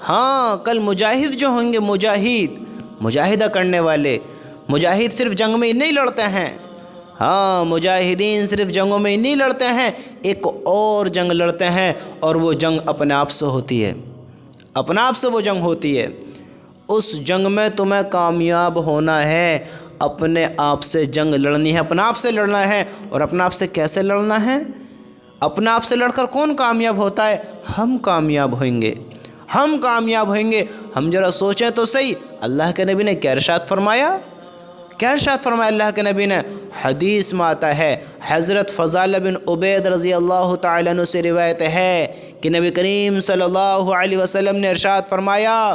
ہاں کل مجاہد جو ہوں گے، مجاہدہ کرنے والے، مجاہد صرف جنگ میں نہیں لڑتے ہیں، ہاں مجاہدین صرف جنگوں میں نہیں لڑتے ہیں، ایک اور جنگ لڑتے ہیں، اور وہ جنگ اپنے آپ سے ہوتی ہے، اپنے آپ سے وہ جنگ ہوتی ہے۔ اس جنگ میں تمہیں کامیاب ہونا ہے، اپنے آپ سے جنگ لڑنی ہے، اپنے آپ سے لڑنا ہے۔ اور اپنے آپ سے کیسے لڑنا ہے؟ اپنے آپ سے لڑ کر کون کامیاب ہوتا ہے؟ ہم کامیاب ہوئیں گے، ہم کامیاب ہوئیں گے۔ ہم ذرا سوچیں تو صحیح، اللہ کے نبی نے کیا ارشاد فرمایا؟ کیا ارشاد فرمایا اللہ کے نبی نے؟ حدیث میں آتا ہے، حضرت فضالہ بن عبید رضی اللہ تعالیٰ عنہ سے روایت ہے کہ نبی کریم صلی اللہ علیہ وسلم نے ارشاد فرمایا،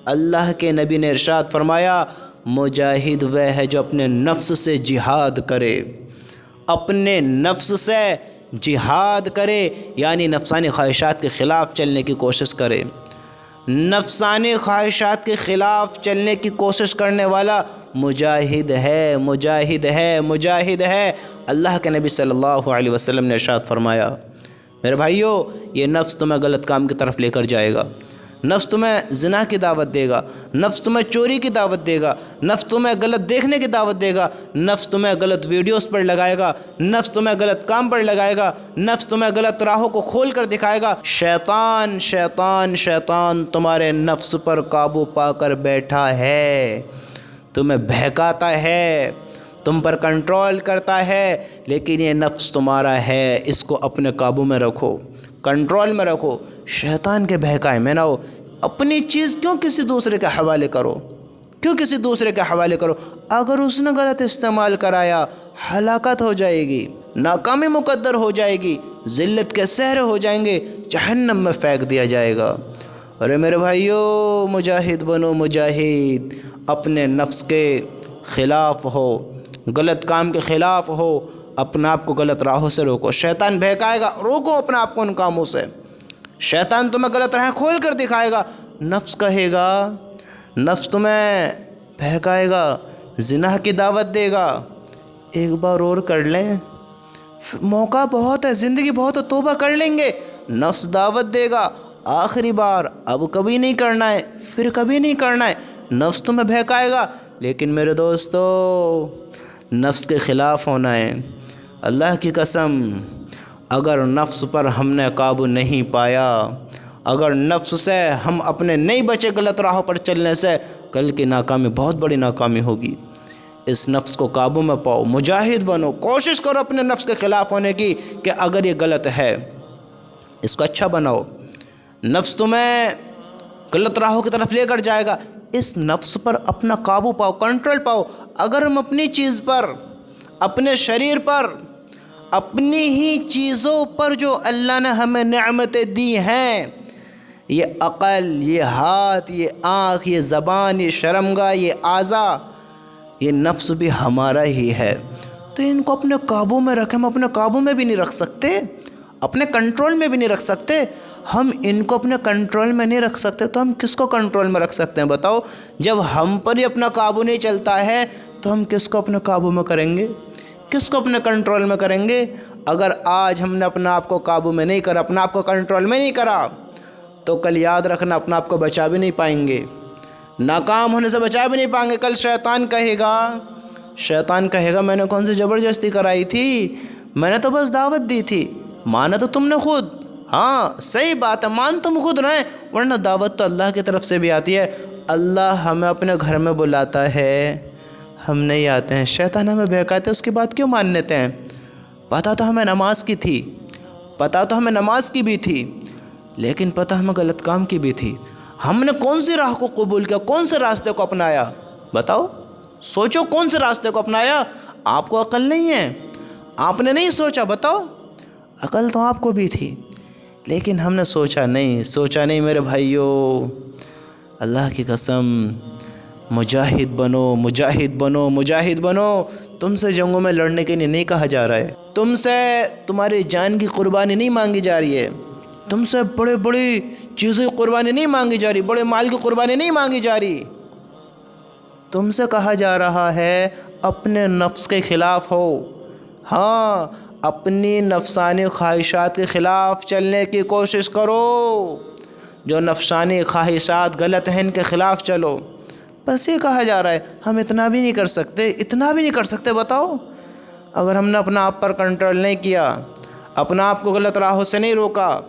اللہ کے نبی نے ارشاد فرمایا، مجاہد وہ ہے جو اپنے نفس سے جہاد کرے، اپنے نفس سے جہاد کرے، یعنی نفسانی خواہشات کے خلاف چلنے کی کوشش کرے۔ نفسانی خواہشات کے خلاف چلنے کی کوشش کرنے والا مجاہد ہے، مجاہد ہے، مجاہد ہے۔ اللہ کے نبی صلی اللہ علیہ وسلم نے ارشاد فرمایا۔ میرے بھائیو، یہ نفس تمہیں غلط کام کی طرف لے کر جائے گا، نفس تمہیں زنا کی دعوت دے گا، نفس تمہیں چوری کی دعوت دے گا، نفس تمہیں غلط دیکھنے کی دعوت دے گا، نفس تمہیں غلط ویڈیوز پر لگائے گا، نفس تمہیں غلط کام پر لگائے گا، نفس تمہیں غلط راہوں کو کھول کر دکھائے گا۔ شیطان شیطان شیطان تمہارے نفس پر قابو پا کر بیٹھا ہے، تمہیں بہکاتا ہے، تم پر کنٹرول کرتا ہے، لیکن یہ نفس تمہارا ہے، اس کو اپنے قابو میں رکھو، کنٹرول میں رکھو، شیطان کے بہکائے میں نہ ہو۔ اپنی چیز کیوں کسی دوسرے کے حوالے کرو؟ کیوں کسی دوسرے کے حوالے کرو؟ اگر اس نے غلط استعمال کرایا، ہلاکت ہو جائے گی، ناکامی مقدر ہو جائے گی، ذلت کے صحرے ہو جائیں گے، جہنم میں پھینک دیا جائے گا۔ ارے میرے بھائیو، مجاہد بنو، مجاہد، اپنے نفس کے خلاف ہو، غلط کام کے خلاف ہو، اپنے آپ کو غلط راہوں سے روکو۔ شیطان بہکائے گا، روکو اپنے آپ کو ان کاموں سے۔ شیطان تمہیں غلط راہ کھول کر دکھائے گا، نفس کہے گا، نفس تمہیں بہکائے گا، زنا کی دعوت دے گا، ایک بار اور کر لیں، موقع بہت ہے، زندگی بہت ہے، توبہ کر لیں گے، نفس دعوت دے گا، آخری بار، اب کبھی نہیں کرنا ہے، پھر کبھی نہیں کرنا ہے، نفس تمہیں بہکائے گا۔ لیکن میرے دوستو، نفس کے خلاف ہونا ہے۔ اللہ کی قسم، اگر نفس پر ہم نے قابو نہیں پایا، اگر نفس سے ہم اپنے نہیں بچے غلط راہوں پر چلنے سے، کل کی ناکامی بہت بڑی ناکامی ہوگی۔ اس نفس کو قابو میں پاؤ، مجاہد بنو، کوشش کرو اپنے نفس کے خلاف ہونے کی، کہ اگر یہ غلط ہے اس کو اچھا بناؤ۔ نفس تمہیں غلط راہوں کی طرف لے کر جائے گا، اس نفس پر اپنا قابو پاؤ، کنٹرول پاؤ۔ اگر ہم اپنی چیز پر، اپنے شریر پر، اپنی ہی چیزوں پر جو اللہ نے ہمیں نعمتیں دی ہیں، یہ عقل، یہ ہاتھ، یہ آنکھ، یہ زبان، یہ شرمگاہ، یہ اعضاء، یہ نفس بھی ہمارا ہی ہے، تو ان کو اپنے قابو میں رکھیں۔ ہم اپنے قابو میں بھی نہیں رکھ سکتے، اپنے کنٹرول میں بھی نہیں رکھ سکتے۔ ہم ان کو اپنے کنٹرول میں نہیں رکھ سکتے تو ہم کس کو کنٹرول میں رکھ سکتے ہیں بتاؤ؟ جب ہم پر ہی اپنا قابو نہیں چلتا ہے تو ہم کس کو اپنے قابو میں کریں گے؟ کس کو اپنے کنٹرول میں کریں گے؟ اگر آج ہم نے اپنا آپ کو قابو میں نہیں کرا، اپنا آپ کو کنٹرول میں نہیں کرا، تو کل یاد رکھنا اپنا آپ کو بچا بھی نہیں پائیں گے، ناکام ہونے سے بچا بھی نہیں پائیں گے۔ کل شیطان کہے گا میں نے کون سی زبردستی کرائی تھی، میں نے تو بس دعوت دی تھی، مانا تو تم نے خود۔ ہاں صحیح بات ہے، مان تم خود رہے، ورنہ دعوت تو اللہ کی طرف سے بھی آتی ہے۔ اللہ ہمیں اپنے گھر میں بلاتا ہے، ہم نہیں آتے ہیں، شیطان ہمیں بہکاتے، اس کی بات کیوں مان لیتے ہیں؟ پتہ تو ہمیں نماز کی تھی، پتہ تو ہمیں نماز کی بھی تھی، لیکن پتہ ہمیں غلط کام کی بھی تھی۔ ہم نے کون سی راہ کو قبول کیا، کون سے راستے کو اپنایا؟ بتاؤ، سوچو کون سے راستے کو اپنایا؟ آپ کو عقل نہیں ہے، آپ نے نہیں سوچا، بتاؤ۔ عقل تو آپ کو بھی تھی، لیکن ہم نے سوچا نہیں میرے بھائیو۔ اللہ کی قسم، مجاہد بنو، مجاہد بنو، مجاہد بنو۔ تم سے جنگوں میں لڑنے کے لیے نہیں کہا جا رہا ہے، تم سے تمہاری جان کی قربانی نہیں مانگی جا رہی ہے، تم سے بڑی چیزوں کی قربانی نہیں مانگی جا رہی، بڑے مال کی قربانی نہیں مانگی جا رہی۔ تم سے کہا جا رہا ہے اپنے نفس کے خلاف ہو، ہاں اپنی نفسانی خواہشات کے خلاف چلنے کی کوشش کرو۔ جو نفسانی خواہشات غلط ہیں ان کے خلاف چلو۔ بس یہ کہا جا رہا ہے، ہم اتنا بھی نہیں کر سکتے، اتنا بھی نہیں کر سکتے۔ بتاؤ، اگر ہم نے اپنا آپ پر کنٹرول نہیں کیا، اپنا آپ کو غلط راہوں سے نہیں روکا،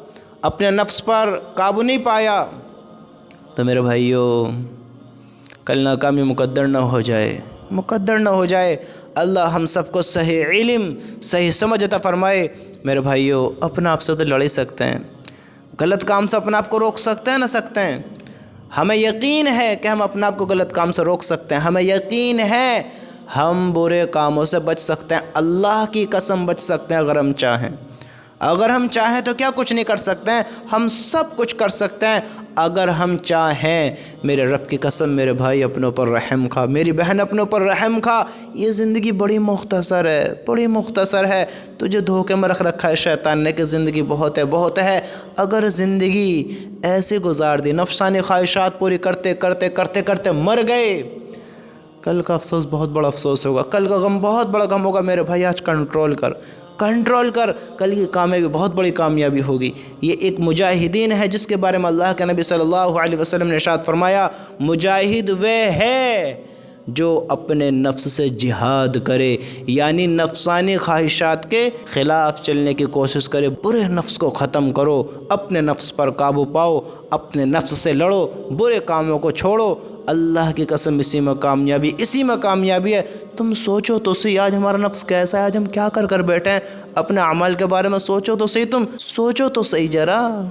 اپنے نفس پر قابو نہیں پایا، تو میرے بھائیو کل ناکامی مقدر نہ ہو جائے، مقدر نہ ہو جائے۔ اللہ ہم سب کو صحیح علم، صحیح سمجھ عطا فرمائے۔ میرے بھائیو اپنا آپ سے تو لڑ ہی سکتے ہیں، غلط کام سے اپنا آپ کو روک سکتے ہیں نہ سکتے ہیں؟ ہمیں یقین ہے کہ ہم اپنا آپ کو غلط کام سے روک سکتے ہیں، ہمیں یقین ہے ہم برے کاموں سے بچ سکتے ہیں، اللہ کی قسم بچ سکتے ہیں اگر ہم چاہیں۔ اگر ہم چاہیں تو کیا کچھ نہیں کر سکتے ہیں؟ ہم سب کچھ کر سکتے ہیں اگر ہم چاہیں۔ میرے رب کی قسم میرے بھائی اپنے اوپر رحم کھا، میری بہن اپنے اوپر رحم کھا۔ یہ زندگی بڑی مختصر ہے، بڑی مختصر ہے۔ تجھے دھوکے میں رکھ رکھا ہے شیطان نے کہ زندگی بہت ہے، بہت ہے۔ اگر زندگی ایسے گزار دی، نفسانی خواہشات پوری کرتے کرتے کرتے کرتے مر گئے، کل کا افسوس بہت بڑا افسوس ہوگا، کل کا غم بہت بڑا غم ہوگا۔ میرے بھائی آج کنٹرول کر، کنٹرول کر، کل کی کامیابی بہت بڑی کامیابی ہوگی۔ یہ ایک مجاہدین ہے جس کے بارے میں اللہ کے نبی صلی اللہ علیہ وسلم نے ارشاد فرمایا، مجاہد وہ ہے جو اپنے نفس سے جہاد کرے، یعنی نفسانی خواہشات کے خلاف چلنے کی کوشش کرے۔ برے نفس کو ختم کرو، اپنے نفس پر قابو پاؤ، اپنے نفس سے لڑو، برے کاموں کو چھوڑو۔ اللہ کی قسم اسی میں کامیابی ہے۔ تم سوچو تو صحیح، آج ہمارا نفس کیسا ہے، آج ہم کیا کر بیٹھے ہیں؟ اپنے اعمال کے بارے میں سوچو تو صحیح، تم سوچو تو صحیح ذرا۔